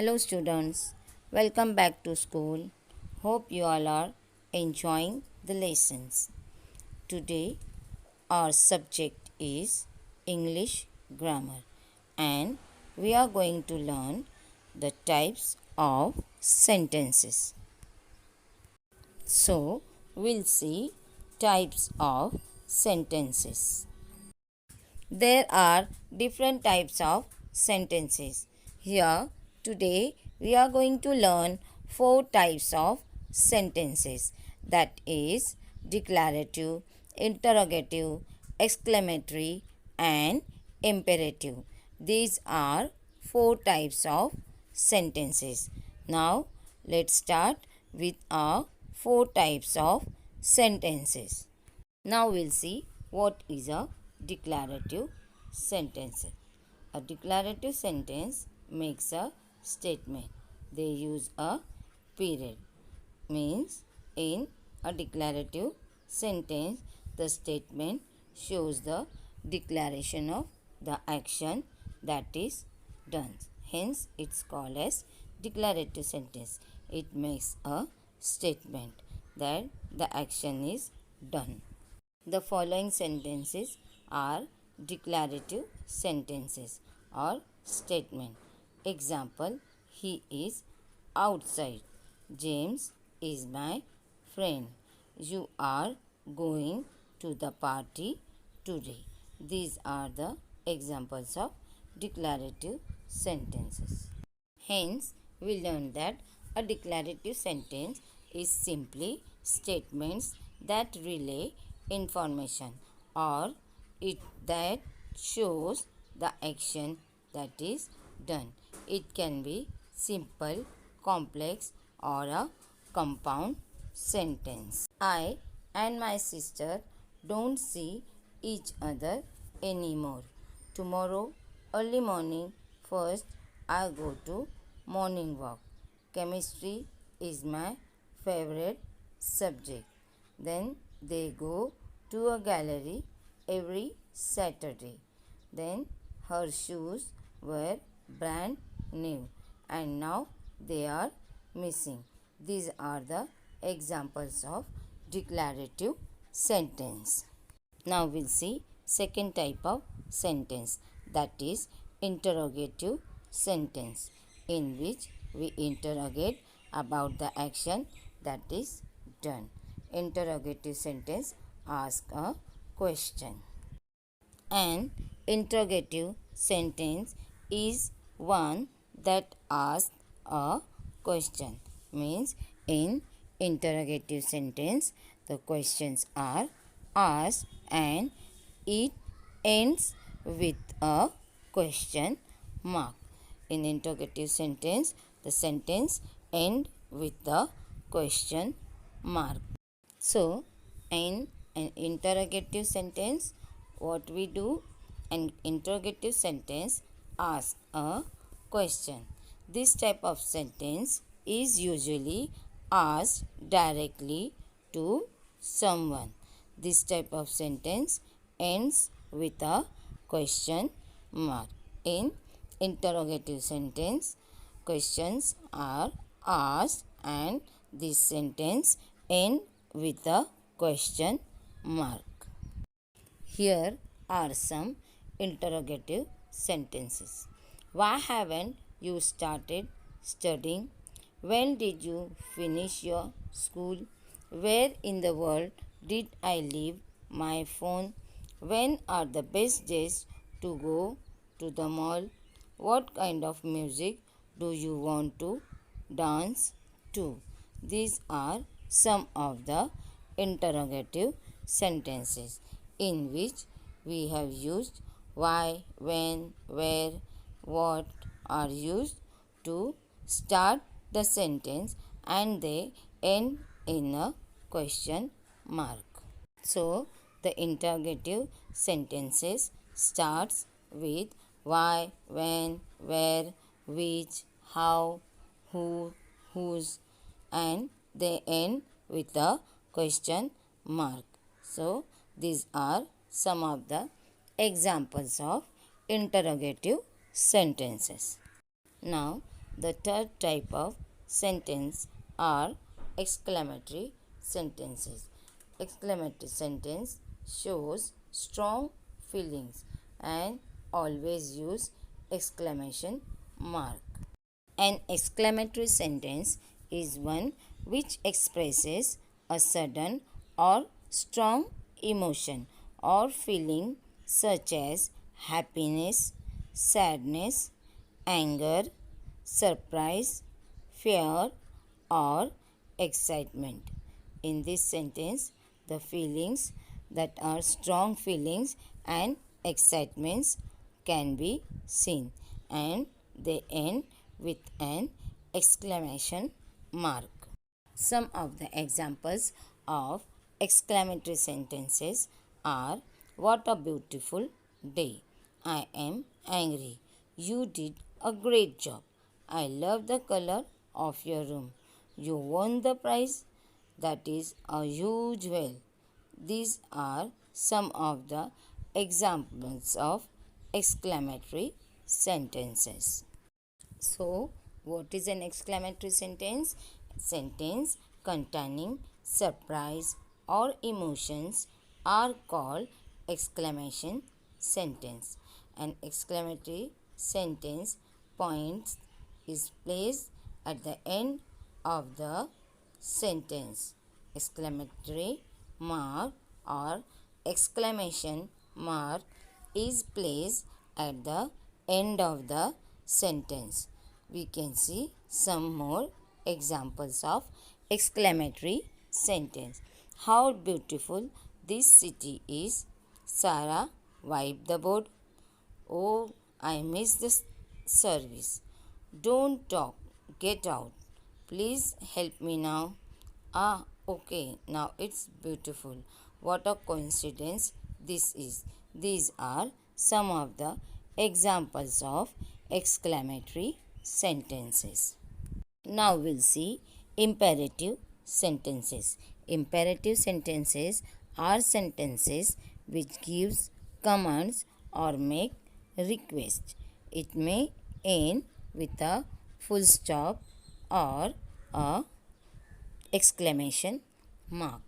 Hello students, welcome back to school. Hope you all are enjoying the lessons. Today our subject is English grammar and we are going to learn the types of sentences. So we'll see types of sentences. There are different types of sentences. Here, today, we are going to learn four types of sentences, that is, declarative, interrogative, exclamatory, and imperative. These are four types of sentences. Now, let's start with our four types of sentences. Now we'll see what is a declarative sentence. A declarative sentence makes a statement. They use a period. Means in a declarative sentence, the statement shows the declaration of the action that is done. Hence, it's called as declarative sentence. It makes a statement that the action is done. The following sentences are declarative sentences or statement. Example, he is outside. James is my friend. You are going to the party today. These are the examples of declarative sentences. Hence, we learn that a declarative sentence is simply statements that relay information or it that shows the action that is done. It can be simple, complex, or a compound sentence. I and my sister don't see each other anymore. Tomorrow, early morning, first I go to morning walk. Chemistry is my favorite subject. Then they go to a gallery every Saturday. Then her shoes were brand new and now they are missing. These are the examples of declarative sentence. Now we'll see second type of sentence, that is interrogative sentence, in which we interrogate about the action that is done. Interrogative sentence asks a question. An interrogative sentence is one that asks a question. Means in interrogative sentence the questions are asked and it ends with a question mark. In interrogative sentence the sentence ends with the question mark. So in an interrogative sentence, what we do? An interrogative sentence asks a question. This type of sentence is usually asked directly to someone. This type of sentence ends with a question mark. In interrogative sentence, questions are asked and this sentence ends with a question mark. Here are some interrogative sentences. Why haven't you started studying? When did you finish your school? Where in the world did I leave my phone? When are the best days to go to the mall? What kind of music do you want to dance to? These are some of the interrogative sentences in which we have used why, when, where, what are used to start the sentence and they end in a question mark. So the interrogative sentences starts with why, when, where, which, how, who, whose, and they end with a question mark. So these are some of the examples of interrogative sentences. Now The third type of sentence are exclamatory sentences. Exclamatory sentence shows strong feelings and always use exclamation mark. An exclamatory sentence is one which expresses a sudden or strong emotion or feeling such as happiness, sadness, anger, surprise, fear, or excitement. In this sentence, the feelings that are strong feelings and excitements can be seen, and they end with an exclamation mark. Some of the examples of exclamatory sentences are: what a beautiful day. I am angry. You did a great job. I love the color of your room. You won the prize. That is a huge whale. These are some of the examples of exclamatory sentences. So, what is an exclamatory sentence? Sentence containing surprise or emotions are called exclamation sentence. An exclamatory sentence point is placed at the end of the sentence. Exclamatory mark or exclamation mark is placed at the end of the sentence. We can see some more examples of exclamatory sentence. How beautiful this city is. Sarah wiped the board. Oh, I miss the service. Don't talk, get out. Please help me now. Ah, okay, now it's beautiful. What a coincidence this is. These are some of the examples of exclamatory sentences. Now we'll see imperative sentences. Imperative sentences are sentences which gives commands or make requests. It may end with a full stop or a exclamation mark.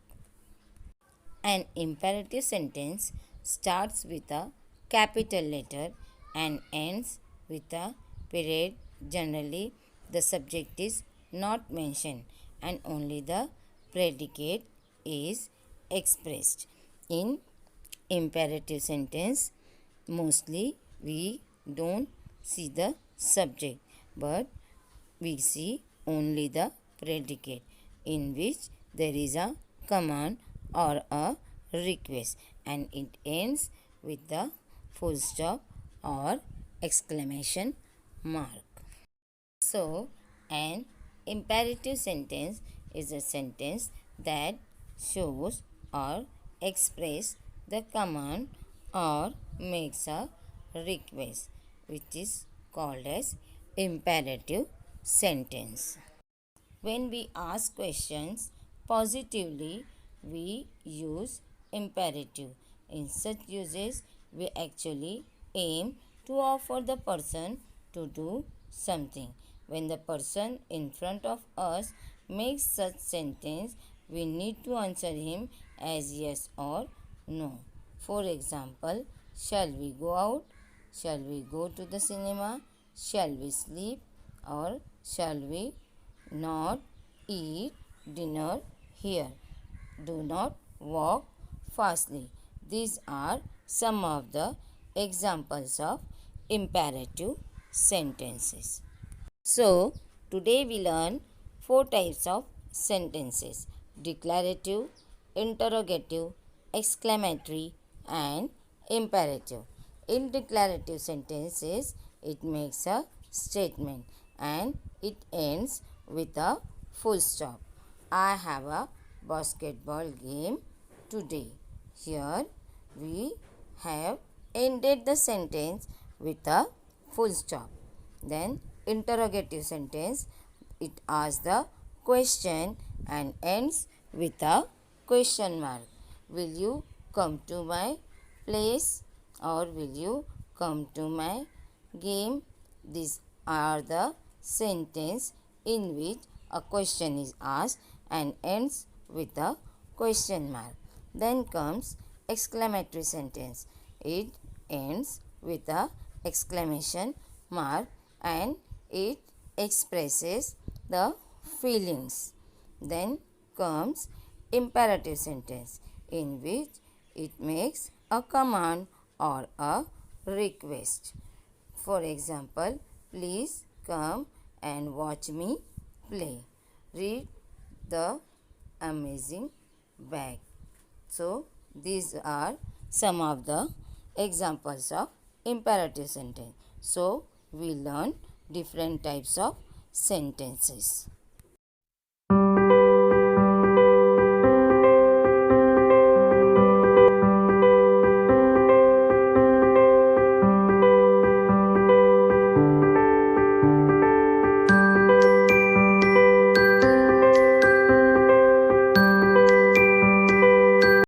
An imperative sentence starts with a capital letter and ends with a period. Generally, the subject is not mentioned and only the predicate is expressed. In imperative sentence, mostly we don't see the subject, but we see only the predicate, in which there is a command or a request, and it ends with the full stop or exclamation mark. So, an imperative sentence is a sentence that shows or expresses the command or makes a request, which is called as imperative sentence. When we ask questions positively, we use imperative. In such uses, we actually aim to offer the person to do something. When the person in front of us makes such sentence, we need to answer him as yes or no. For example, shall we go out? Shall we go to the cinema? Shall we sleep? Or shall we not eat dinner here? Do not walk fastly. These are some of the examples of imperative sentences. So, today we learn four types of sentences: declarative, interrogative, exclamatory, and imperative. In declarative sentences, it makes a statement and it ends with a full stop. I have a basketball game today. Here we have ended the sentence with a full stop. Then interrogative sentence, it asks the question and ends with a question mark. Will you come to my place or will you come to my game? These are the sentence in which a question is asked and ends with a question mark. Then comes exclamatory sentence. It ends with a exclamation mark and it expresses the feelings. Then comes imperative sentence in which it makes a command or a request. For example, please come and watch me play. Read the amazing bag. So, these are some of the examples of imperative sentence. So, we learn different types of sentences.